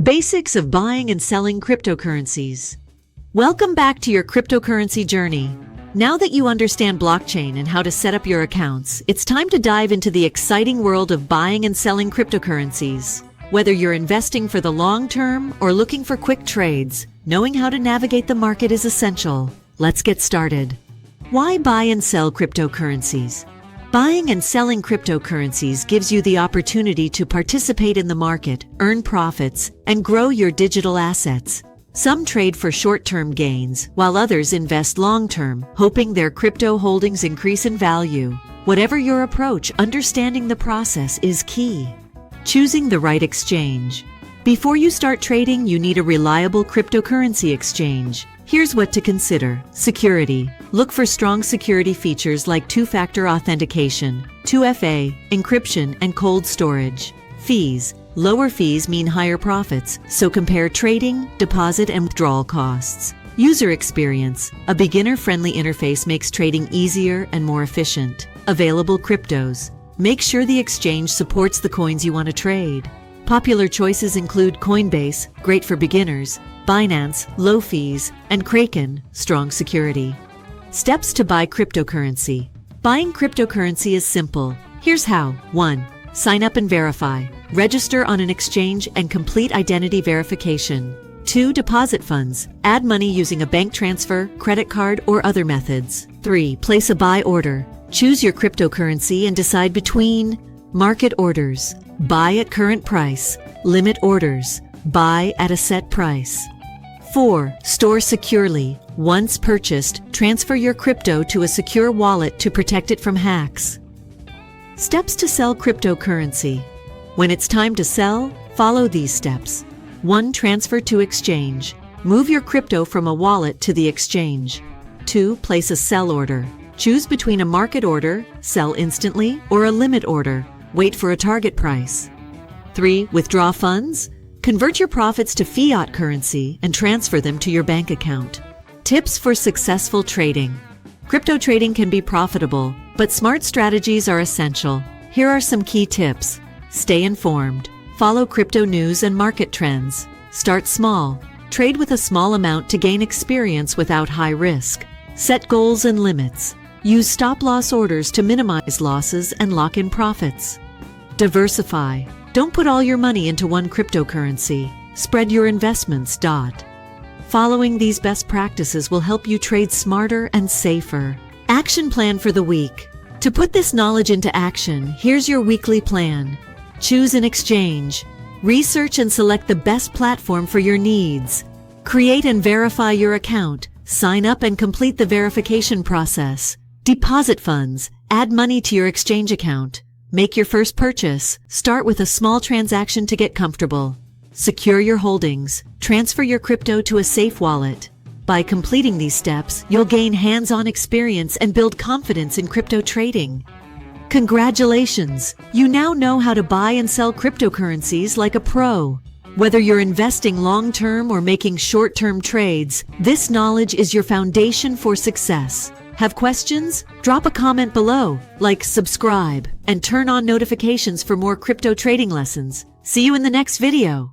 Basics of buying and selling cryptocurrencies. Welcome back to your cryptocurrency journey. Now that you understand blockchain and how to set up your accounts, it's time to dive into the exciting world of buying and selling cryptocurrencies. Whether you're investing for the long term or looking for quick trades, knowing how to navigate the market is essential. Let's get started. Why buy and sell cryptocurrencies? Buying and selling cryptocurrencies gives you the opportunity to participate in the market, earn profits, and grow your digital assets. Some trade for short-term gains, while others invest long-term, hoping their crypto holdings increase in value. Whatever your approach, understanding the process is key. Choosing the right exchange. Before you start trading, you need a reliable cryptocurrency exchange. Here's what to consider. Security. Look for strong security features like two-factor authentication, 2FA, encryption, and cold storage. Fees. Lower fees mean higher profits, so compare trading, deposit, and withdrawal costs. User experience. A beginner-friendly interface makes trading easier and more efficient. Available cryptos. Make sure the exchange supports the coins you want to trade. Popular choices include Coinbase, great for beginners, Binance, low fees, and Kraken, strong security. Steps to buy cryptocurrency. Buying cryptocurrency is simple. Here's how. 1. Sign up and verify. Register on an exchange and complete identity verification. 2. Deposit funds. Add money using a bank transfer, credit card, or other methods. 3. Place a buy order. Choose your cryptocurrency and decide between market orders. Buy at current price. Limit orders. Buy at a set price. 4. Store securely. Once purchased, transfer your crypto to a secure wallet to protect it from hacks. Steps to sell cryptocurrency. When it's time to sell, follow these steps. 1. Transfer to exchange. Move your crypto from a wallet to the exchange. 2. Place a sell order. Choose between a market order, sell instantly, or a limit order. Wait for a target price. 3. Withdraw funds. Convert your profits to fiat currency and transfer them to your bank account. Tips for successful trading. Crypto trading can be profitable, but smart strategies are essential. Here are some key tips. Stay informed. Follow crypto news and market trends. Start small. Trade with a small amount to gain experience without high risk. Set goals and limits. Use stop-loss orders to minimize losses and lock in profits. Diversify. Don't put all your money into one cryptocurrency. Spread your investments. Following these best practices will help you trade smarter and safer. Action plan for the week. To put this knowledge into action, here's your weekly plan. Choose an exchange. Research and select the best platform for your needs. Create and verify your account. Sign up and complete the verification process. Deposit funds. Add money to your exchange account. Make your first purchase. Start with a small transaction to get comfortable. Secure your holdings. Transfer your crypto to a safe wallet. By completing these steps, you'll gain hands-on experience and build confidence in crypto trading. Congratulations! You now know how to buy and sell cryptocurrencies like a pro. Whether you're investing long-term or making short-term trades, this knowledge is your foundation for success. Have questions? Drop a comment below, subscribe, and turn on notifications for more crypto trading lessons. See you in the next video.